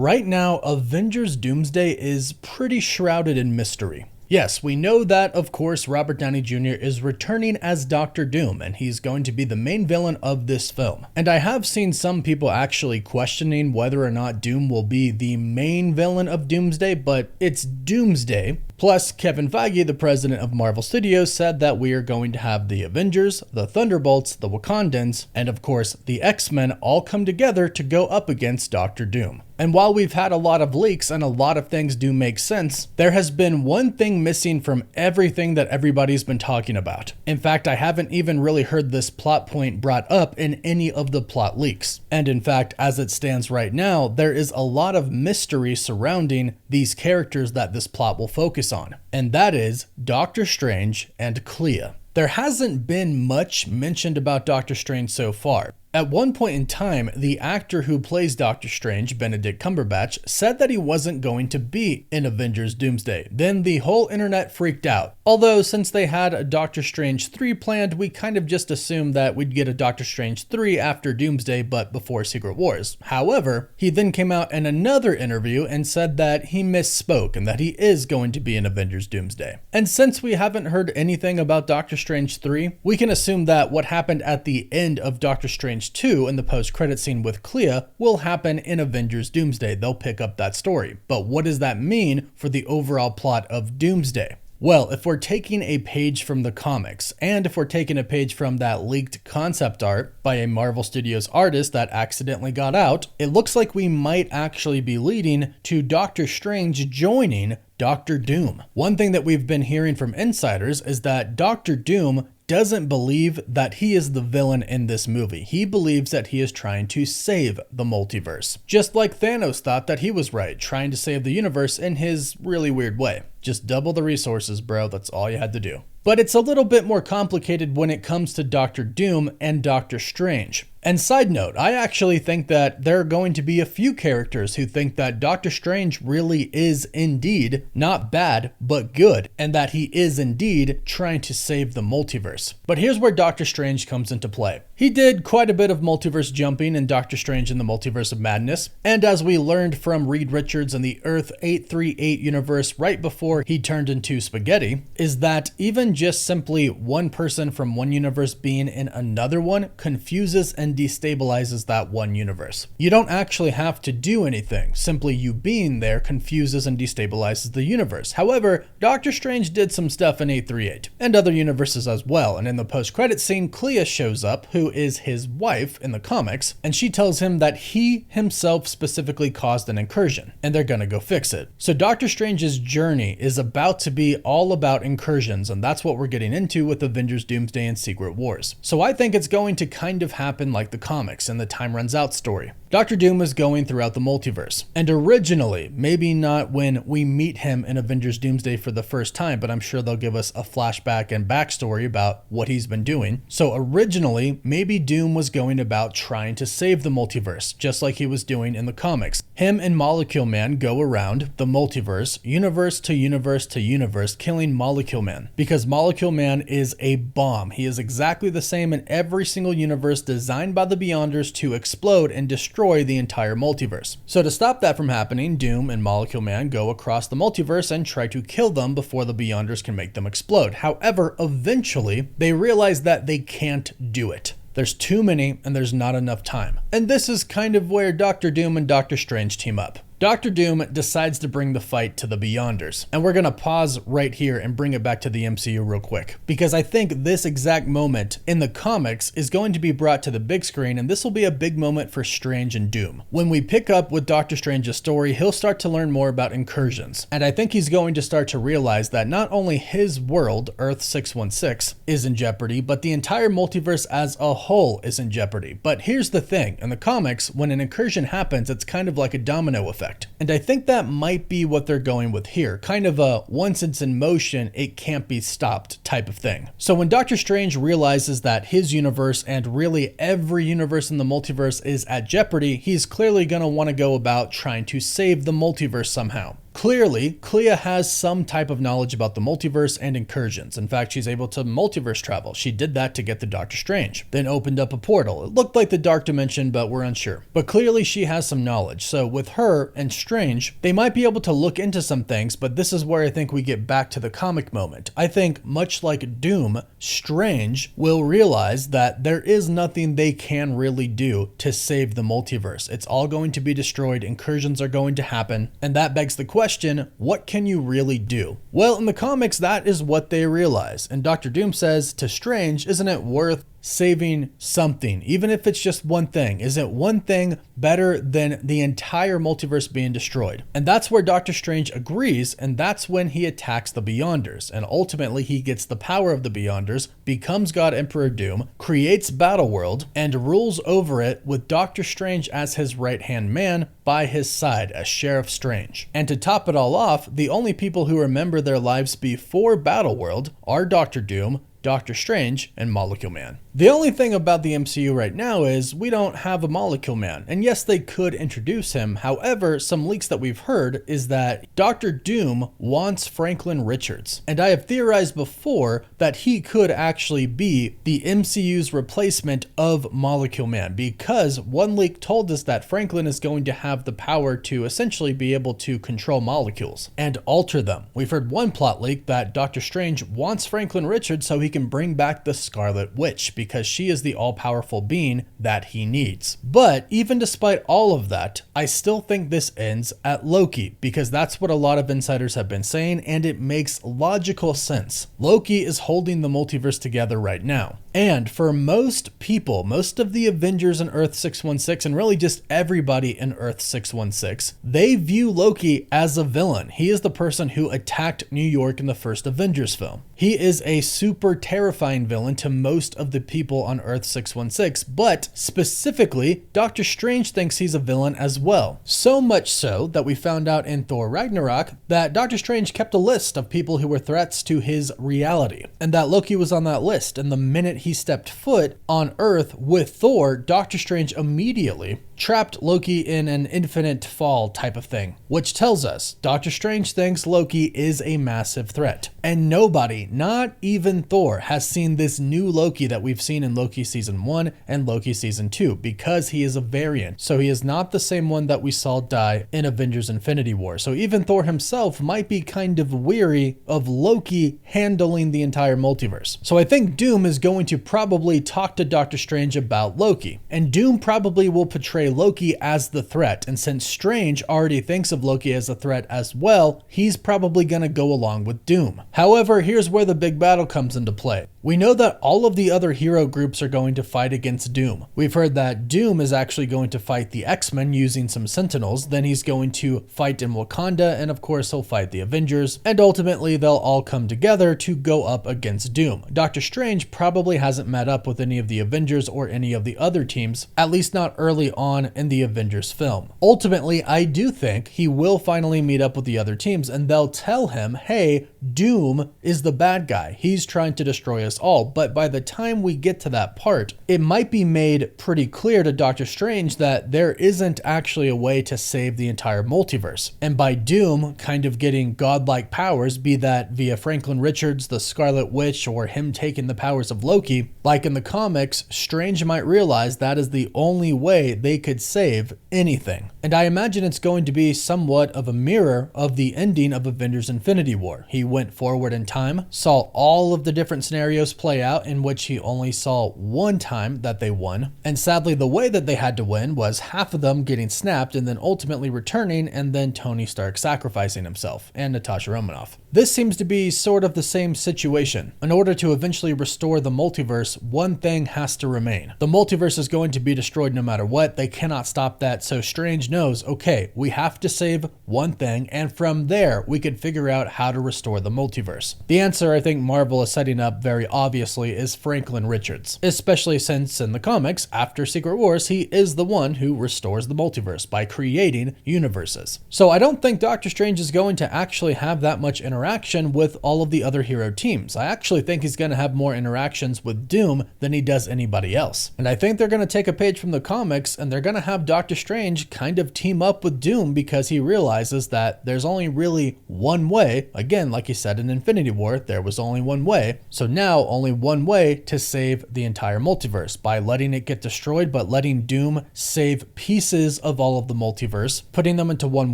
Right now, Avengers Doomsday is pretty shrouded in mystery. Yes, we know that, of course, Robert Downey Jr. is returning as Doctor Doom, and he's going to be the main villain of this film. And I have seen some people actually questioning whether or not Doom will be the main villain of Doomsday, but it's Doomsday. Plus, Kevin Feige, the president of Marvel Studios, said that we are going to have the Avengers, the Thunderbolts, the Wakandans, and of course, the X-Men all come together to go up against Doctor Doom. And while we've had a lot of leaks and a lot of things do make sense, there has been one thing missing from everything that everybody's been talking about. In fact, I haven't even really heard this plot point brought up in any of the plot leaks. And in fact, as it stands right now, there is a lot of mystery surrounding these characters that this plot will focus on. And that is Doctor Strange and Clea. There hasn't been much mentioned about Doctor Strange so far. At one point in time, the actor who plays Doctor Strange, Benedict Cumberbatch, said that he wasn't going to be in Avengers Doomsday. Then the whole internet freaked out. Although, since they had a Doctor Strange 3 planned, we kind of just assumed that we'd get a Doctor Strange 3 after Doomsday, but before Secret Wars. However, he then came out in another interview and said that he misspoke and that he is going to be in Avengers Doomsday. And since we haven't heard anything about Doctor Strange 3, we can assume that what happened at the end of Doctor Strange 2 in the post-credit scene with Clea will happen in Avengers Doomsday. They'll pick up that story. But what does that mean for the overall plot of Doomsday? Well, if we're taking a page from the comics, and if we're taking a page from that leaked concept art by a Marvel Studios artist that accidentally got out, it looks like we might actually be leading to Doctor Strange joining Doctor Doom. One thing that we've been hearing from insiders is that Doctor Doom doesn't believe that he is the villain in this movie. He believes that he is trying to save the multiverse. Just like Thanos thought that he was right, trying to save the universe in his really weird way. Just double the resources, bro. That's all you had to do. But it's a little bit more complicated when it comes to Doctor Doom and Doctor Strange. And side note, I actually think that there are going to be a few characters who think that Doctor Strange really is indeed not bad, but good, and that he is indeed trying to save the multiverse. But here's where Doctor Strange comes into play. He did quite a bit of multiverse jumping in Doctor Strange in the Multiverse of Madness, and as we learned from Reed Richards in the Earth 838 universe right before he turned into spaghetti, is that even just simply one person from one universe being in another one confuses and destabilizes that one universe. You don't actually have to do anything, simply you being there confuses and destabilizes the universe. However, Doctor Strange did some stuff in 838 and other universes as well, and in the post-credit scene, Clea shows up, who is his wife in the comics, and she tells him that he himself specifically caused an incursion, and they're gonna go fix it. So Doctor Strange's journey is about to be all about incursions, and that's what we're getting into with Avengers Doomsday and Secret Wars. So I think it's going to kind of happen like the comics and the Time Runs Out story. Doctor Doom is going throughout the multiverse, and originally, maybe not when we meet him in Avengers Doomsday for the first time, but I'm sure they'll give us a flashback and backstory about what he's been doing. So originally, maybe Doom was going about trying to save the multiverse, just like he was doing in the comics. Him and Molecule Man go around the multiverse, universe to universe to universe, killing Molecule Man, because Molecule Man is a bomb. He is exactly the same in every single universe, designed by the Beyonders to explode and destroy the entire multiverse. So to stop that from happening, Doom and Molecule Man go across the multiverse and try to kill them before the Beyonders can make them explode. However, eventually, they realize that they can't do it. There's too many and there's not enough time. And this is kind of where Doctor Doom and Doctor Strange team up. Doctor Doom decides to bring the fight to the Beyonders. And we're gonna pause right here and bring it back to the MCU real quick, because I think this exact moment in the comics is going to be brought to the big screen, and this will be a big moment for Strange and Doom. When we pick up with Doctor Strange's story, he'll start to learn more about incursions. And I think he's going to start to realize that not only his world, Earth 616, is in jeopardy, but the entire multiverse as a whole is in jeopardy. But here's the thing, in the comics, when an incursion happens, it's kind of like a domino effect. And I think that might be what they're going with here. Kind of a once it's in motion, it can't be stopped type of thing. So when Doctor Strange realizes that his universe and really every universe in the multiverse is at jeopardy, he's clearly going to want to go about trying to save the multiverse somehow. Clearly, Clea has some type of knowledge about the multiverse and incursions. In fact, she's able to multiverse travel. She did that to get to Doctor Strange, then opened up a portal. It looked like the Dark Dimension, but we're unsure. But clearly she has some knowledge. So with her and Strange, they might be able to look into some things, but this is where I think we get back to the comic moment. I think much like Doom, Strange will realize that there is nothing they can really do to save the multiverse. It's all going to be destroyed. Incursions are going to happen. And that begs the question, what can you really do? Well, in the comics, that is what they realize. And Dr. Doom says to Strange, isn't it worth saving something, even if it's just one thing? Isn't one thing better than the entire multiverse being destroyed? And that's where Doctor Strange agrees, and that's when he attacks the Beyonders, and ultimately he gets the power of the Beyonders, becomes God Emperor Doom, creates Battleworld, and rules over it with Doctor Strange as his right-hand man by his side as Sheriff Strange. And to top it all off, the only people who remember their lives before Battleworld are Doctor Doom, Doctor Strange, and Molecule Man. The only thing about the MCU right now is we don't have a Molecule Man. And yes, they could introduce him. However, some leaks that we've heard is that Doctor Doom wants Franklin Richards. And I have theorized before that he could actually be the MCU's replacement of Molecule Man, because one leak told us that Franklin is going to have the power to essentially be able to control molecules and alter them. We've heard one plot leak that Doctor Strange wants Franklin Richards so he can bring back the Scarlet Witch, because she is the all-powerful being that he needs. But even despite all of that, I still think this ends at Loki, because that's what a lot of insiders have been saying, and it makes logical sense. Loki is holding the multiverse together right now. And for most people, most of the Avengers in Earth 616, and really just everybody in Earth 616, they view Loki as a villain. He is the person who attacked New York in the first Avengers film. He is a super terrifying villain to most of the people on Earth 616, but specifically, Doctor Strange thinks he's a villain as well. So much so that we found out in Thor Ragnarok that Doctor Strange kept a list of people who were threats to his reality, and that Loki was on that list. And the minute he stepped foot on Earth with Thor, Doctor Strange immediately trapped Loki in an infinite fall type of thing, which tells us Doctor Strange thinks Loki is a massive threat. And nobody, not even Thor, has seen this new Loki that we've seen in Loki Season 1 and Loki Season 2, because he is a variant. So he is not the same one that we saw die in Avengers Infinity War. So even Thor himself might be kind of weary of Loki handling the entire multiverse. So I think Doom is going to probably talk to Doctor Strange about Loki, and Doom probably will portray Loki as the threat. And since Strange already thinks of Loki as a threat as well, he's probably going to go along with Doom. However, here's where the big battle comes into play. We know that all of the other hero groups are going to fight against Doom. We've heard that Doom is actually going to fight the X-Men using some Sentinels, then he's going to fight in Wakanda, and of course he'll fight the Avengers, and ultimately they'll all come together to go up against Doom. Doctor Strange probably hasn't met up with any of the Avengers or any of the other teams, at least not early on in the Avengers film. Ultimately, I do think he will finally meet up with the other teams, and they'll tell him, hey, Doom is the bad guy. He's trying to destroy us all. But by the time we get to that part, it might be made pretty clear to Doctor Strange that there isn't actually a way to save the entire multiverse. And by Doom kind of getting godlike powers, be that via Franklin Richards, the Scarlet Witch, or him taking the powers of Loki, like in the comics, Strange might realize that is the only way they could save anything. And I imagine it's going to be somewhat of a mirror of the ending of Avengers Infinity War. He went forward in time, saw all of the different scenarios play out in which he only saw one time that they won. And sadly, the way that they had to win was half of them getting snapped and then ultimately returning, and then Tony Stark sacrificing himself and Natasha Romanoff. This seems to be sort of the same situation. In order to eventually restore the multiverse, one thing has to remain. The multiverse is going to be destroyed no matter what. They cannot stop that. So Strange knows, okay, we have to save one thing, and from there we could figure out how to restore the multiverse. The answer I think Marvel is setting up very obviously is Franklin Richards, especially since in the comics, after Secret Wars, he is the one who restores the multiverse by creating universes. So I don't think Doctor Strange is going to actually have that much interaction with all of the other hero teams. I actually think he's going to have more interactions with Doom than he does anybody else. And I think they're going to take a page from the comics and they're going to have Doctor Strange kind of team up with Doom because he realizes that there's only really one way. Again, like he said in Infinity War, there was only one way. So now only one way to save the entire multiverse, by letting it get destroyed, but letting Doom save pieces of all of the multiverse, putting them into one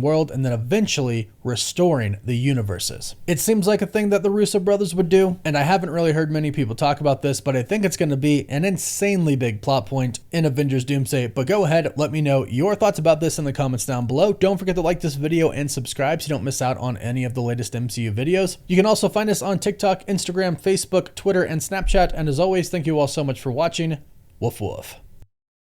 world, and then eventually restoring the universes. It seems like a thing that the Russo brothers would do, and I haven't really heard many people talk about this, but I think it's going to be an insanely big plot point in Avengers Doomsday. But go ahead, let me know your thoughts about this in the comments down below. Don't forget to like this video and subscribe so you don't miss out on any of the latest MCU videos. You can also find us on TikTok, Instagram, Facebook, Twitter, and Snapchat. And as always, thank you all so much for watching. Woof woof.